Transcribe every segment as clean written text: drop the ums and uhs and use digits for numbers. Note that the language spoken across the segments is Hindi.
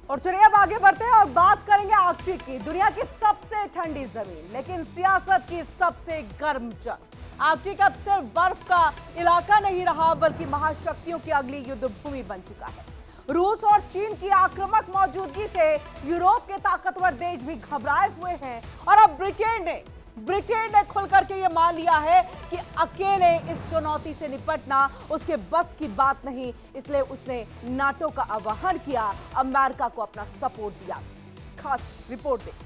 और चलिए अब आगे बढ़ते हैं और बात करेंगे आर्कटिक की, दुनिया की सबसे ठंडी जमीन लेकिन सियासत की सबसे गर्म जंग। आर्कटिक अब सिर्फ बर्फ का इलाका नहीं रहा बल्कि महाशक्तियों की अगली युद्ध भूमि बन चुका है। रूस और चीन की आक्रामक मौजूदगी से यूरोप के ताकतवर देश भी घबराए हुए हैं और अब ब्रिटेन ने खुलकर के ये मान लिया है कि अकेले इस चुनौती से निपटना उसके बस की बात नहीं, इसलिए उसने नाटो का आह्वान किया, अमेरिका को अपना सपोर्ट दिया। खास रिपोर्ट देखिए।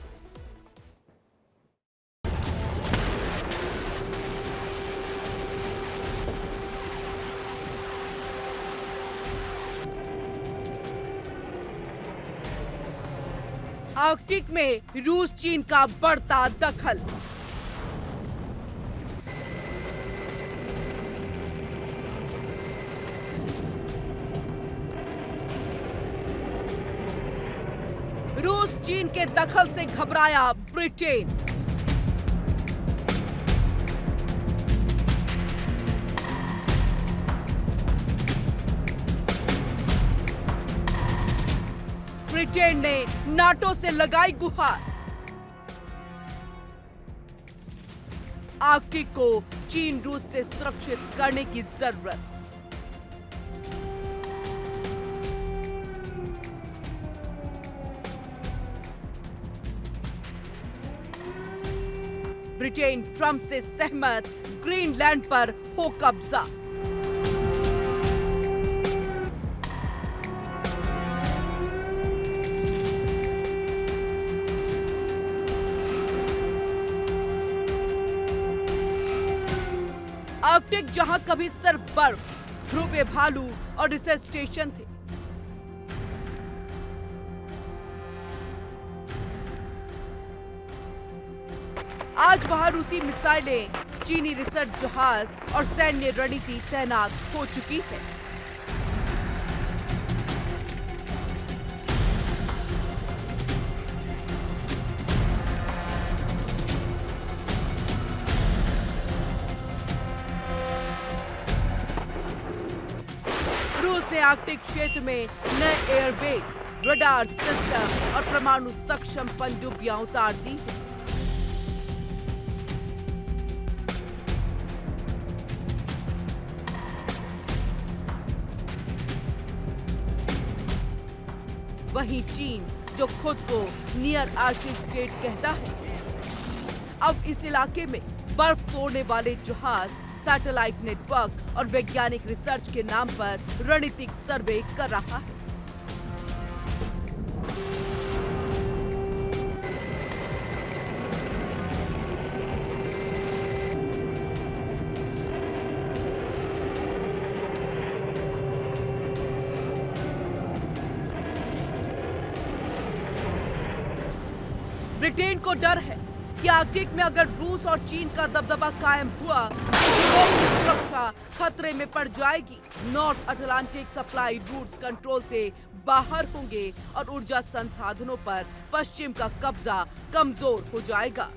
आर्कटिक में रूस चीन का बढ़ता दखल। रूस चीन के दखल से घबराया ब्रिटेन। ब्रिटेन ने नाटो से लगाई गुहार। आर्कटिक को चीन रूस से सुरक्षित करने की जरूरत। ब्रिटेन ट्रंप से सहमत, ग्रीनलैंड पर हो कब्जा। आर्कटिक जहां कभी सिर्फ बर्फ, ध्रुवीय भालू और रिसर्च स्टेशन थे, आज वहां रूसी मिसाइलें, चीनी रिसर्च जहाज और सैन्य रणनीति तैनात हो चुकी है। रूस ने आर्कटिक क्षेत्र में नए एयरबेस, रडार सिस्टम और परमाणु सक्षम पनडुब्बियां उतार दी हैं। वहीं चीन, जो खुद को नियर आर्कटिक स्टेट कहता है, अब इस इलाके में बर्फ तोड़ने वाले जहाज, सैटेलाइट नेटवर्क और वैज्ञानिक रिसर्च के नाम पर रणनीतिक सर्वे कर रहा है। ब्रिटेन को डर है कि आर्कटिक में अगर रूस और चीन का दबदबा कायम हुआ तो यूरोप की सुरक्षा खतरे में पड़ जाएगी। North Atlantic supply routes control से बाहर होंगे और ऊर्जा संसाधनों पर पश्चिम का कब्जा कमजोर हो जाएगा।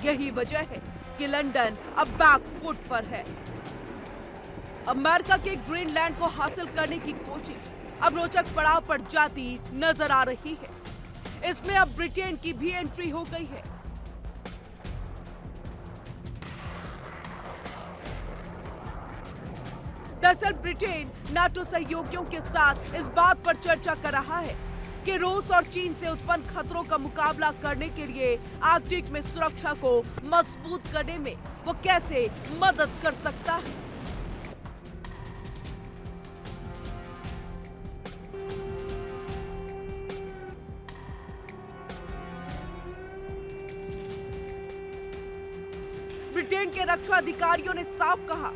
यही वजह है कि लंदन अब बैक फुट पर है। अमेरिका के ग्रीनलैंड को हासिल करने की कोशिश अब रोचक पड़ाव पर जाती नजर आ रही है। इसमें अब ब्रिटेन की भी एंट्री हो गई है। दरअसल ब्रिटेन नाटो सहयोगियों के साथ इस बात पर चर्चा कर रहा है कि रूस और चीन से उत्पन्न खतरों का मुकाबला करने के लिए आर्कटिक में सुरक्षा को मजबूत करने में वो कैसे मदद कर सकता है। ब्रिटेन के रक्षा अधिकारियों ने साफ कहा,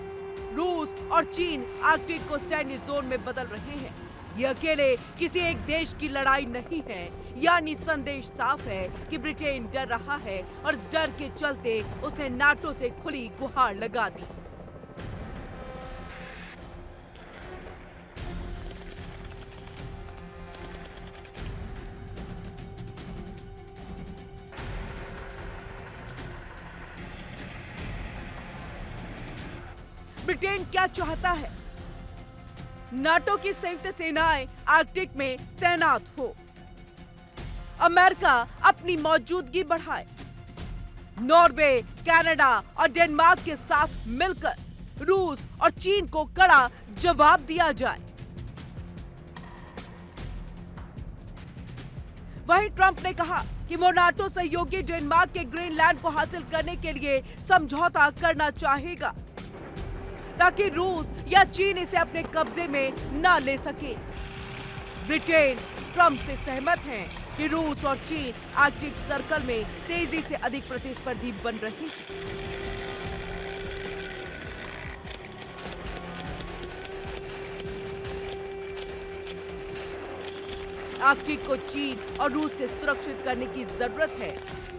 रूस और चीन आर्कटिक को सैन्य जोन में बदल रहे हैं। ये अकेले किसी एक देश की लड़ाई नहीं है, यानी संदेश साफ है कि ब्रिटेन डर रहा है और इस डर के चलते उसने नाटो से खुली गुहार लगा दी। ब्रिटेन क्या चाहता है? नाटो की संयुक्त सेनाएं आर्कटिक में तैनात हो, अमेरिका अपनी मौजूदगी बढ़ाए, नॉर्वे, कनाडा और डेनमार्क के साथ मिलकर रूस और चीन को कड़ा जवाब दिया जाए। वहीं ट्रंप ने कहा कि वो नाटो सहयोगी डेनमार्क के ग्रीनलैंड को हासिल करने के लिए समझौता करना चाहेगा ताकि रूस या चीन इसे अपने कब्जे में न ले सके। ब्रिटेन ट्रंप से सहमत है कि रूस और चीन आर्कटिक सर्कल में तेजी से अधिक प्रतिस्पर्धी बन रही है। आर्कटिक को चीन और रूस से सुरक्षित करने की जरूरत है।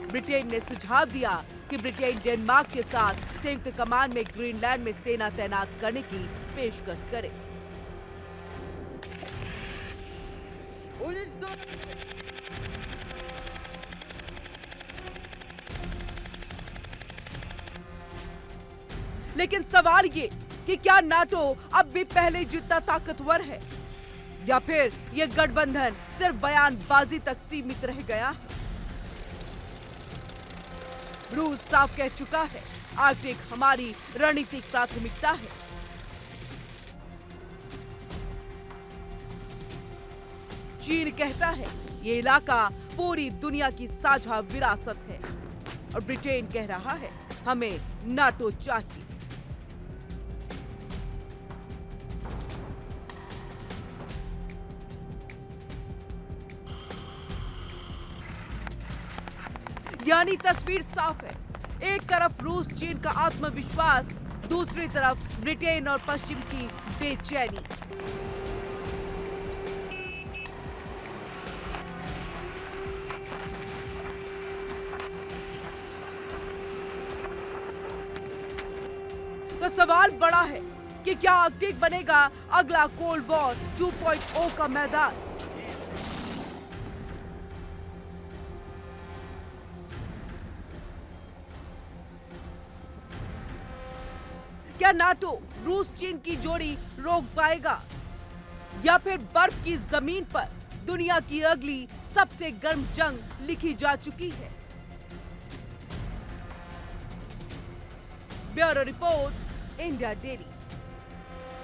ब्रिटेन ने सुझाव दिया कि ब्रिटेन डेनमार्क के साथ संयुक्त कमान में ग्रीनलैंड में सेना तैनात करने की पेशकश करे। लेकिन सवाल ये कि क्या नाटो अब भी पहले जितना ताकतवर है या फिर यह गठबंधन सिर्फ बयानबाजी तक सीमित रह गया है? रूस साफ कह चुका है, आर्कटिक हमारी रणनीतिक प्राथमिकता है। चीन कहता है ये इलाका पूरी दुनिया की साझा विरासत है और ब्रिटेन कह रहा है हमें नाटो चाहिए। यानी तस्वीर साफ है, एक तरफ रूस चीन का आत्मविश्वास, दूसरी तरफ ब्रिटेन और पश्चिम की बेचैनी। तो सवाल बड़ा है कि क्या आर्कटिक बनेगा अगला कोल्ड वॉर 2.0 का मैदान? क्या नाटो रूस चीन की जोड़ी रोक पाएगा या फिर बर्फ की जमीन पर दुनिया की अगली सबसे गर्म जंग लिखी जा चुकी है? Bureau report, India daily.